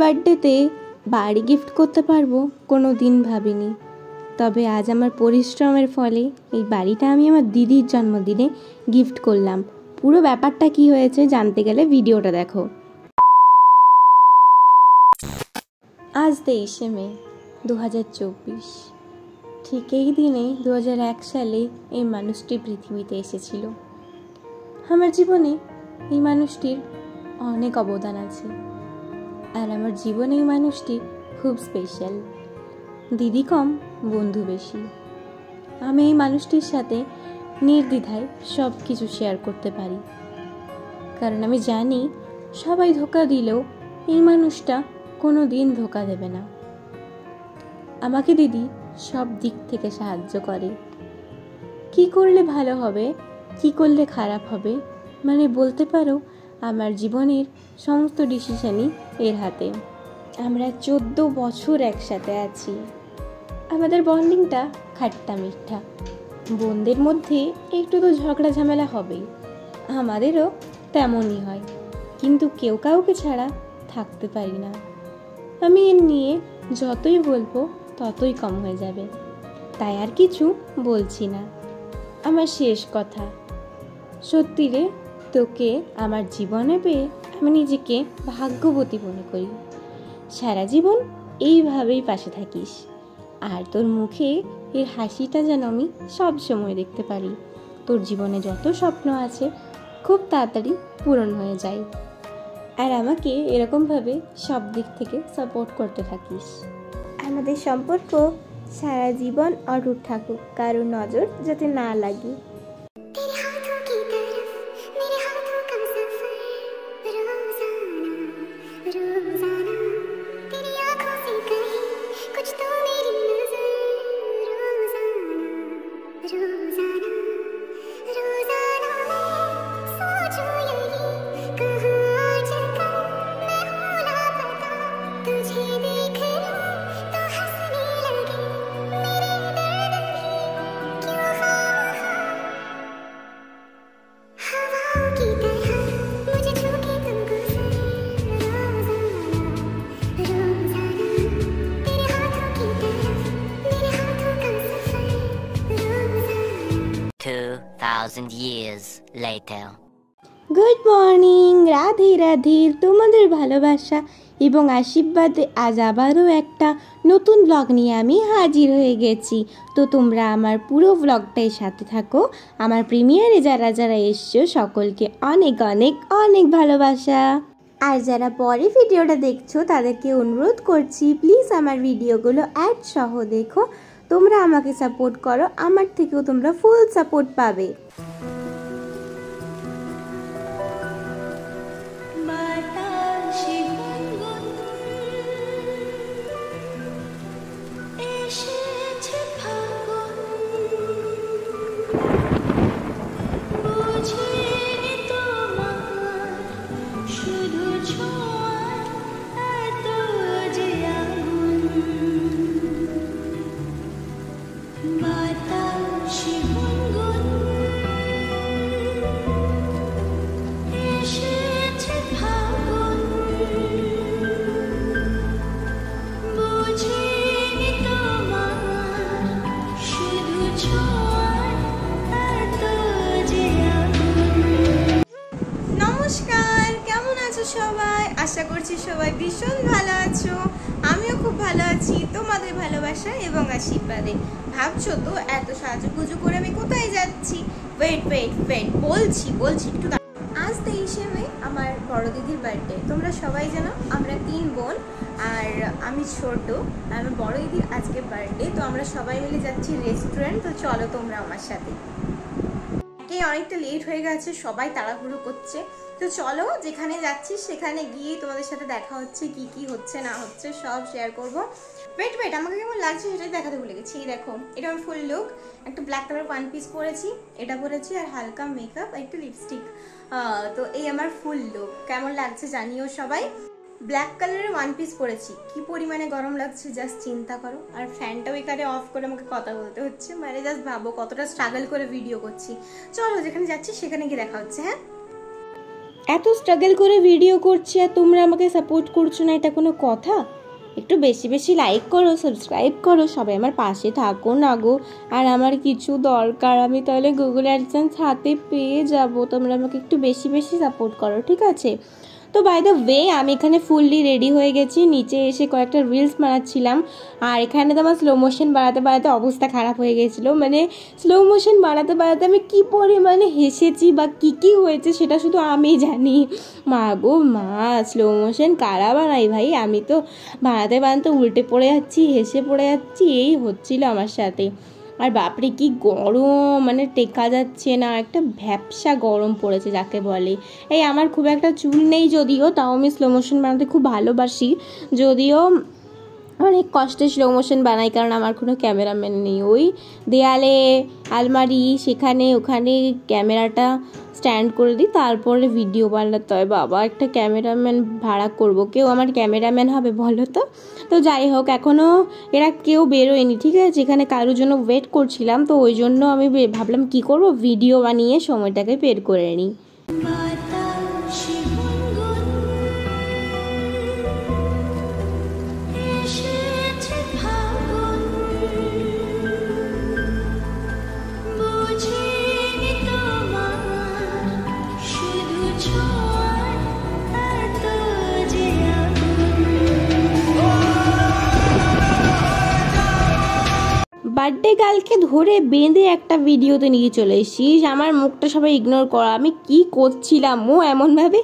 বার্থডেতে বাড়ি গিফট করতে পারবো কোনো দিন ভাবিনি। তবে আজ আমার পরিশ্রমের ফলে এই বাড়িটা আমি আমার দিদির জন্মদিনে গিফট করলাম। পুরো ব্যাপারটা কি হয়েছে জানতে গেলে ভিডিওটা দেখো। আজ 23শে মে 2024। ঠিক এই দিনে 2001 সালে এই মানুষটি পৃথিবীতে এসেছিল। আমার জীবনে এই মানুষটির অনেক অবদান আছে, আর আমার জীবনে এই মানুষটি খুব স্পেশাল। দিদি কম, বন্ধু বেশি। আমি এই মানুষটির সাথে নির্দ্বিধায় সব কিছু শেয়ার করতে পারি, কারণ আমি জানি সবাই ধোঁকা দিলেও এই মানুষটা কোনো দিন ধোঁকা দেবে না। আমাকে দিদি সব দিক থেকে সাহায্য করে। কি করলে ভালো হবে, কি করলে খারাপ হবে, মানে বলতে পারো আমার জীবনের সমস্ত ডিসিশনই এর হাতে। আমরা 14 বছর একসাথে আছি। আমাদের বন্ডিংটা খাট্টা মিঠা। বোনদের মধ্যে একটু তো ঝগড়া ঝামেলা হবেই, আমাদেরও তেমনই হয়, কিন্তু কেউ কাউকে ছাড়া থাকতে পারি না। আমি এর নিয়ে যতই বলবো ততই কম হয়ে যাবে, তাই আর কিছু বলছি না। আমার শেষ কথা, সত্যি রে, তোকে আমার জীবনে পেয়ে আমি নিজেকে ভাগ্যবতী মনে করি। সারা জীবন এইভাবেই পাশে থাকিস, আর তোর মুখে এর হাসিটা যেন আমি সব সময় দেখতে পারি। তোর জীবনে যত স্বপ্ন আছে খুব তাড়াতাড়ি পূরণ হয়ে যায়, আর আমাকে এরকমভাবে সব দিক থেকে সাপোর্ট করতে থাকিস। আমাদের সম্পর্ক সারা জীবন অটুট থাকুক, কারো নজর যাতে না লাগে। Years later. Good morning, Radhe Radhe. তোমাদের ভালোবাসা এবং আশীর্বাদে আজ আবারও একটা নতুন ব্লগ নিয়ে আমি হাজির হয়ে গেছি। তো তোমরা আমার পুরো ব্লগটাই সাথে থাকো। আমার প্রিমিয়ারে যারা যারা এসছো সকলকে অনেক অনেক অনেক ভালোবাসা। আর যারা পরে ভিডিওটা দেখছো তাদেরকে অনুরোধ করছি, প্লিজ আমার ভিডিওগুলো অ্যাড সহ দেখো। তোমরা আমাকে সাপোর্ট করো, আমার থেকেও তোমরা ফুল সাপোর্ট পাবে। সবাই আশা করছি সবাই ভীষণ ভালো আছো। আমিও খুব ভালো আছি তোমাদের ভালোবাসা এবং আশীর্বাদে। ভাবছো তো এত সাজুগুজু করে আমি কোথায় যাচ্ছি? ওয়েট ওয়েট ওয়েট বলছি একটু। আজ 23শে মে আমার বড় দিদির বার্থডে। তোমরা সবাই জানো আমরা 3 বোন, আর আমি ছোট। আমার বড় দিদির আজকে বার্থডে, তো আমরা সবাই মিলে যাচ্ছি রেস্টুরেন্ট। তো চলো তোমরা আমার সাথে। অনেকটা লেট হয়ে গেছে, সবাই তাড়াহুড়ো করছে, তো চলো যেখানে যাচ্ছি সেখানে গিয়ে তোমাদের সাথে দেখা হচ্ছে। কি কি হচ্ছে না হচ্ছে সব শেয়ার করবো। ওয়েট আমাকে কেমন লাগছে সেটাই দেখাতে ভুলে গেছি। দেখো, এটা আমার ফুল লুক। একটা ব্ল্যাক কালার ওয়ান পিস পরেছি, এটা পরেছি, আর হালকা মেকআপ, একটু লিপস্টিক। তো এই আমার ফুল লুক। কেমন লাগছে জানিও সবাই। ব্ল্যাক কালারের ওয়ান পিস পরেছি, কি পরিমাণে গরম লাগছে জাস্ট চিন্তা করো। আর ফ্যানটাও এখানে অফ করে আমাকে কথা বলতে হচ্ছে, মানে জাস্ট ভাবো কতটা স্ট্রাগল করে ভিডিও করছি। চলো যেখানে যাচ্ছি সেখানে গিয়ে দেখা হচ্ছে। হ্যাঁ, এত স্ট্রাগল করে ভিডিও করছি আর তোমরা আমাকে সাপোর্ট করছো না, এটা কোনো কথা? একটু বেশি বেশি লাইক করো, সাবস্ক্রাইব করো, সবাই আমার পাশে থাকো না গো। আর আমার কিছু দরকার, আমি তাহলে গুগল অ্যাডসেন্স হাতে পেয়ে যাব, তোমরা আমাকে একটু বেশি বেশি সাপোর্ট করো, ঠিক আছে? তো বাই দ্য ওয়ে আমি এখানে ফুললি রেডি হয়ে গেছি, নিচে এসে কয়েকটা রিলস বানাচ্ছিলাম। আর এখানে তো আমার স্লো মোশন বানাতে বানাতে অবস্থা খারাপ হয়ে গেছিলো, মানে স্লো মোশন বানাতে বানাতে আমি কী পরিমাণে হেসেছি বা কী হয়েছে সেটা শুধু আমি জানি। মা গো মা, স্লো মোশন কারা বানাই ভাই, আমি তো বানাতে বানাতে উল্টে পড়ে যাচ্ছি, হেসে পড়ে যাচ্ছি, এই হচ্ছিল আমার সাথে। আর বাপরে কি গরম, মানে টেকা যাচ্ছে না, একটা ভ্যাপসা গরম পড়েছে যাকে বলে। এই আমার খুব একটা চুল নেই যদিও, তাও আমি স্লো মোশন বানাতে খুব ভালোবাসি, যদিও অনেক কষ্টে স্লো মোশন বানাই, কারণ আমার কোনো ক্যামেরাম্যান নেই। ওই দেয়ালে আলমারি সেখানে ওখানে ক্যামেরাটা স্ট্যান্ড করে দিই, তারপরে ভিডিও বানাতে হয়। বাবা, একটা ক্যামেরাম্যান ভাড়া করবো, কেউ আমার ক্যামেরাম্যান হবে বলো তো? তো যাই হোক, এখনও এরা কেউ বেরোয়নি, ঠিক আছে? এখানে কারোর জন্য ওয়েট করছিলাম, তো ওই জন্য আমি ভাবলাম কি করব, ভিডিও বানিয়ে সময়টাকে বের করে নিই। বার্থডে গার্লকে ধরে বেঁধে একটা ভিডিওতে নিয়ে চলে এসেছিস, আমার মুখটা সবাই ইগনোর করা, আমি কি করছিলাম, ও এমনভাবে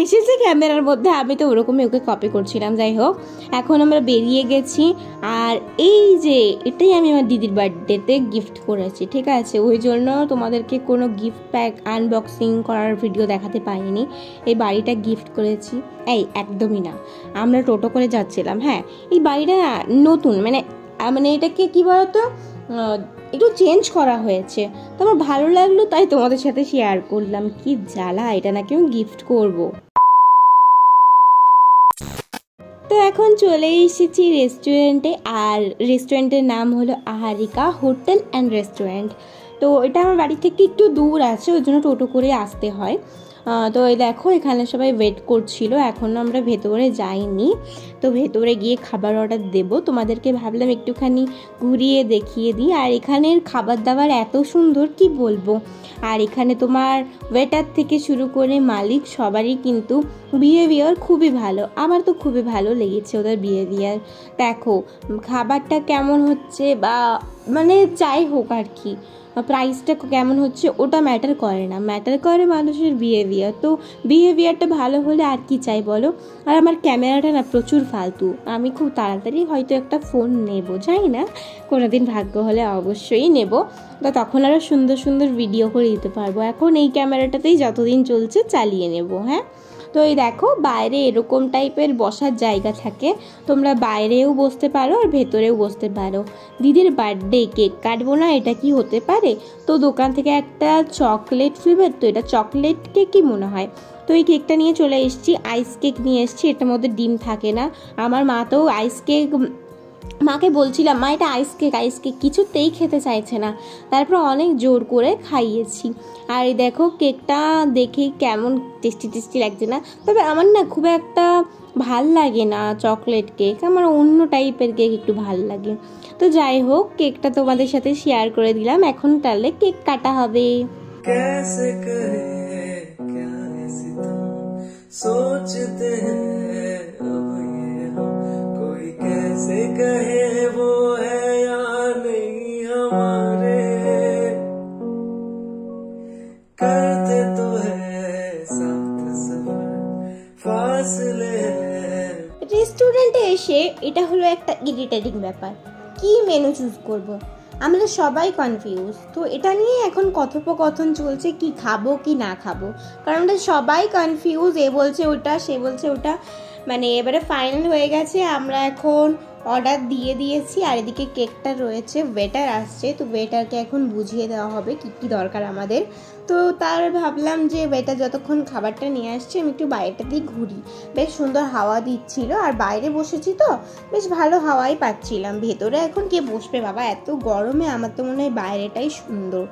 এসেছে ক্যামেরার মধ্যে, আমি তো ওরকমই ওকে কপি করছিলাম। যাই হোক, এখন আমরা বেরিয়ে গেছি। আর এই যে এটাই আমি আমার দিদির বার্থডেতে গিফট করেছি, ঠিক আছে? ওই জন্য তোমাদেরকে কোনো গিফট প্যাক আনবক্সিং করার ভিডিও দেখাতে পারিনি। এই বাড়িটা গিফট করেছি, এই একদমই না, আমরা টোটো করে যাচ্ছিলাম। হ্যাঁ, এই বাড়িটা নতুন, মানে এটাকে কি বলতো, একটু চেঞ্জ করা হয়েছে, তো আমার ভালো লাগলো, তাই তোমাদের সাথে শেয়ার করলাম। কি জ্বালা, এটা নাকি আমি গিফট করব। তো এখন চলে এসেছি রেস্টুরেন্টে, আর রেস্টুরেন্টের নাম হলো আহারিকা হোটেল অ্যান্ড রেস্টুরেন্ট। তো এটা আমার বাড়ি থেকে একটু দূর আছে, ওই জন্য টোটো করে আসতে হয়। তো এই দেখো এখানে সবাই ওয়েট করছিল, এখনও আমরা ভেতরে যাইনি। তো ভেতরে গিয়ে খাবার অর্ডার দেবো, তোমাদেরকে ভাবলাম একটুখানি ঘুরিয়ে দেখিয়ে দিই। আর এখানের খাবার দাবার এত সুন্দর কি বলবো। আর এখানে তোমার ওয়েটার থেকে শুরু করে মালিক সবারই কিন্তু বিহেভিয়ার খুবই ভালো, আমার তো খুবই ভালো লেগেছে ওদের বিহেভিয়ার। দেখো খাবারটা কেমন হচ্ছে বা মানে যাই হোক আর কি, প্রাইসটা কেমন হচ্ছে ওটা ম্যাটার করে না, ম্যাটার করে মানুষের বিহেভিয়ার। তো বিহেভিয়ারটা ভালো হলে আর কি চাই বলো। আর আমার ক্যামেরাটা না প্রচুর ফালতু, আমি খুব তাড়াতাড়ি হয়তো একটা ফোন নেব, জানি না, কোনোদিন ভাগ্য হলে অবশ্যই নেব, তো তখন আরও সুন্দর সুন্দর ভিডিও করে দিতে পারবো। এখন এই ক্যামেরাটাতেই যতদিন চলছে চালিয়ে নেব। হ্যাঁ, তো এই দেখো বাইরে এরকম টাইপের বসার জায়গা থাকে, তোমরা বাইরেও বসতে পারো আর ভেতরেও বসতে পারো। দিদির বার্থডে, কেক কাটবো না, এটা কি হতে পারে? তো দোকান থেকে একটা চকলেট ফ্লেভার, তো এটা চকলেট কেক কি মনে হয়, তো এই কেকটা নিয়ে চলে এসেছি। আইস কেক নিয়ে এসেছি, এটার মধ্যে ডিম থাকে না। আমার মা তো আইস কেক, মাকে বলছিলাম মা এটা আইস কেক কিছুতেই খেতে চাইছে না, তারপর অনেক জোর করে খাইয়েছি। আর এই দেখো কেকটা দেখে কেমন টেস্টি লাগছে না, তবে আমার না খুব একটা ভাল লাগে না চকলেট কেক, আমার অন্য টাইপের কেক একটু ভাল লাগে। তো যাই হোক, কেকটা তোমাদের সাথে শেয়ার করে দিলাম, এখন তাহলে কেক কাটা হবে। कैसे करे क्या सोचते हैं अब ये हम, कोई कैसे कहे वो है या नहीं हमारे, करते तो है साथ सफर फासले। রেস্টুরেন্টে এসে এটা হলো একটা ইরিটেটিং ব্যাপার, কি মেনু চুজ করব, আমরা সবাই কনফিউজ। তো এটা নিয়ে এখন কথোপকথন চলছে, কি খাবো কি না খাবো, কারণ আমরা সবাই কনফিউজ, এ বলছে ওটা সে বলছে ওটা, মানে এবারে ফাইনাল হয়ে গেছে। আমরা এখন অর্ডার দিয়ে দিয়েছি, আর এদিকে কেকটা রয়েছে, ওয়েটার আসছে, তো ওয়েটারকে এখন বুঝিয়ে দেওয়া হবে কি কি দরকার আমাদের। তো তার ভাবলাম যে ওয়েটার যতক্ষণ খাবারটা নিয়ে আসছে আমি একটু বাইরেটা দিয়ে ঘুরি, বেশ সুন্দর হাওয়া দিচ্ছিল, আর বাইরে বসেছি তো বেশ ভালো হাওয়াই পাচ্ছিলাম। ভেতরে এখন কে বসবে বাবা, এত গরমে আমার তো মনে হয় বাইরেটাই সুন্দর।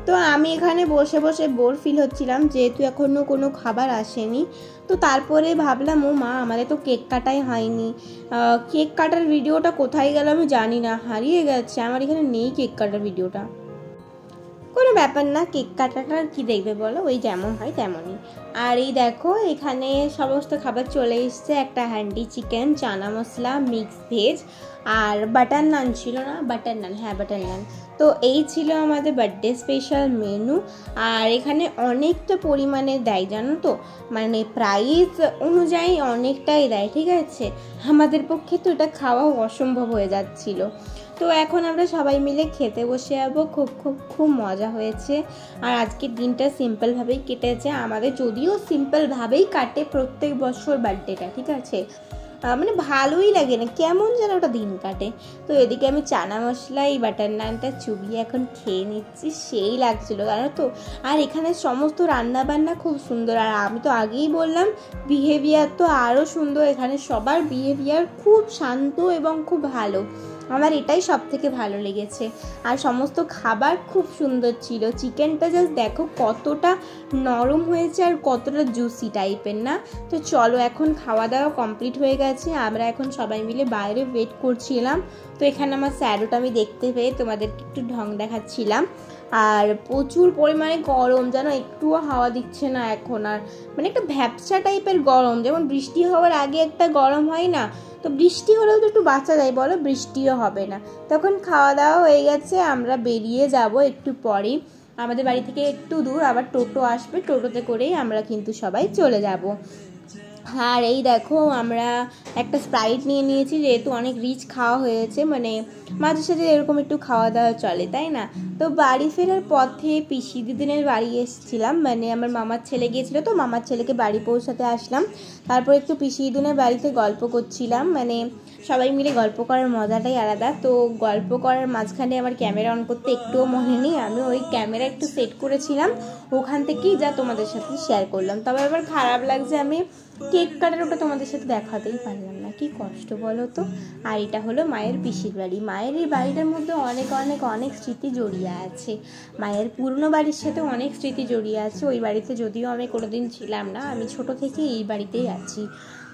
তো আমি এখানে বসে বসে বোর ফিল হচ্ছিলাম, যেহেতু এখনও কোনো খাবার আসেনি। তো তারপরে ভাবলাম ও মা, আমাদের তো কেক কাটাই হয়নি, কেক কাটার ভিডিওটা কোথায় গেল আমি জানি না, হারিয়ে গেছে, আমার এখানে নেই কেক কাটার ভিডিওটা। কোনো ব্যাপার না, কেক কাটাটা কি দেখবে বলো, ওই যেমন হয় তেমনই। আর এই দেখো এখানে সমস্ত খাবার চলে এসছে, একটা handy chicken, chana masala, mix veg, আর বাটার নান ছিল না, বাটার নান, হ্যাঁ বাটার নান। তো এই ছিল আমাদের বার্থডে স্পেশাল মেনু। আর এখানে অনেকটা পরিমাণে দেয় জানো তো, মানে প্রাইস অনুযায়ী অনেকটাই দেয়, ঠিক আছে। আমাদের পক্ষে তো এটা খাওয়া অসম্ভব হয়ে যাচ্ছিল। তো এখন আমরা সবাই মিলে খেতে বসে যাবো, খুব খুব খুব মজা হয়েছে। আর আজকের দিনটা সিম্পলভাবেই কেটেছে আমাদের, যদিও সিম্পলভাবেই কাটে প্রত্যেক বছর বার্থডেটা, ঠিক আছে, মানে ভালোই লাগে না, কেমন যেন ওটা দিন কাটে। তো এদিকে আমি চানা মশলা এই বাটার নানটা চুবিয়ে এখন খেয়ে নিচ্ছি, সেই লাগছিলো জানো তো। আর এখানে সমস্ত রান্না বান্না খুব সুন্দর, আর আমি তো আগেই বললাম বিহেভিয়ার তো আরও সুন্দর, এখানে সবার বিহেভিয়ার খুব শান্ত এবং খুব ভালো, আমার এটাই সব থেকে ভালো লেগেছে। আর সমস্ত খাবার খুব সুন্দর ছিল, চিকেনটা জাস্ট দেখো কতটা নরম হয়েছে আর কতটা জুসি টাইপের না। তো চলো এখন খাওয়া দাওয়া কমপ্লিট হয়ে গেছে, আমরা এখন সবাই মিলে বাইরে ওয়েট করছিলাম। তো এখানে আমার স্যারোটা আমি দেখতে পেয়ে তোমাদেরকে একটু ঢং দেখাচ্ছিলাম। আর প্রচুর পরিমাণে গরম, যেন একটুও হাওয়া দিচ্ছে না এখন, আর মানে একটা ভ্যাপসা টাইপের গরম, যেমন বৃষ্টি হওয়ার আগে একটা গরম হয় না, তো বৃষ্টি হলেও তো একটু বাঁচা যায় বলো, বৃষ্টিও হবে না। তখন খাওয়া দাওয়া হয়ে গেছে, আমরা বেরিয়ে যাব একটু পরেই, আমাদের বাড়ি থেকে একটু দূর আবার টোটো আসবে, টোটোতে করেই আমরা কিন্তু সবাই চলে যাব। আর এই দেখো আমরা একটা স্প্রাইট নিয়ে নিয়েছি, যেহেতু অনেক রিচ খাওয়া হয়েছে, মানে মাঝে সাঝে এরকম একটু খাওয়া দাওয়া চলে, তাই না। তো বাড়ি ফেরার পথে পিসি দিদিনের বাড়ি এসেছিলাম, মানে আমার মামার ছেলে গিয়েছিলো, তো মামার ছেলেকে বাড়ি পৌঁছাতে আসলাম। তারপর একটু পিসি দিদিনের বাড়িতে গল্প করছিলাম, মানে সবাই মিলে গল্প করার মজাটাই আলাদা। তো গল্প করার মাঝখানে আমার ক্যামেরা অন করতে একটুও মনে নেই, আমি ওই ক্যামেরা একটু সেট করেছিলাম, ওখান থেকেই যা তোমাদের সাথে শেয়ার করলাম। তবে এবার খারাপ লাগছে, আমি কেক কাটার ওটা তোমাদের সাথে দেখাতেই পারলাম না, কি কষ্ট বলো তো। আর এটা হলো মায়ের পিসির বাড়ি, মায়ের এই বাড়িটার মধ্যে অনেক অনেক অনেক স্মৃতি জড়িয়ে আছে, মায়ের পুরনো বাড়ির সাথে অনেক স্মৃতি জড়িয়ে আছে। ওই বাড়িতে যদিও আমি কোনোদিন ছিলাম না, আমি ছোট থেকে এই বাড়িতেই আছি,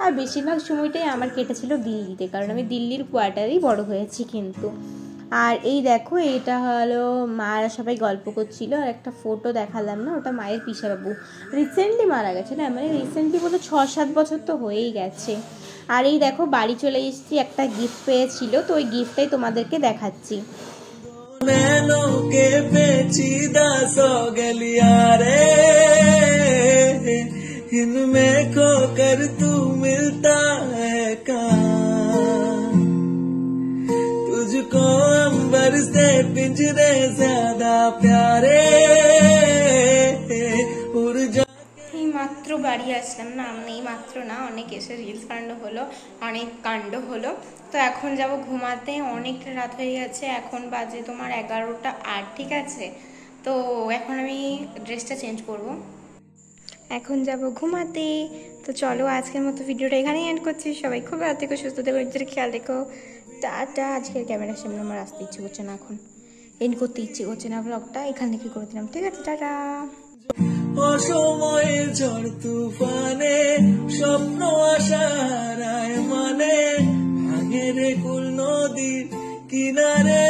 আর বেশিরভাগ সময়টাই আমার কেটেছিল দিল্লিতে, কারণ আমি দিল্লির কোয়ার্টারেই বড় হয়েছি কিন্তু। আর এই দেখো এটা হলো মারা সবাই গল্প করছিল, আর একটা ফটো দেখালাম না, ওটা মায়ের পিসাবাবু, রিসেন্টলি মারা গেছে না, মানে রিসেন্টলি বলে 6-7 বছর তো হয়েই গেছে। আর এই দেখো বাড়ি চলে এসেছি, একটা গিফট পেয়েছিল, তো ওই গিফটটাই তোমাদেরকে দেখাচ্ছি। इनमें खोकर तू मिलता है कहाँ, तुझको अंबर से पिंजरे ज्यादा प्यारे उड़ जा। এই মাত্র বাড়ি আসলাম না, আমি এই মাত্র না, অনেক এসে রিলস কাণ্ড হলো, অনেক কাণ্ড হলো। তো এখন যাব ঘুমাতে, অনেকটা রাত হয়ে গেছে, এখন বাজে তোমার 11টা 8, ঠিক আছে। তো এখন আমি ড্রেসটা চেঞ্জ করব, এখন যাব ঘুমাতে। তো চলো আজকের মতো ভিডিওটা এখানেই এন্ড করছি, সবাই খুব ভালো থেকো, সুস্থ থেকো, নিজের খেয়াল রেখো, টাটা। আজকের ক্যামেরার সামনে আমার আসতে ইচ্ছে করছে না, এখন এন্ড করতে ইচ্ছে করছে না, ব্লগটা এখান থেকে করে দিলাম, ঠিক আছে, টাটা। অসময়ের ঝড় তুফানে স্বপ্ন আশার মানে ভাঙে রে কুল নদীর কিনারে।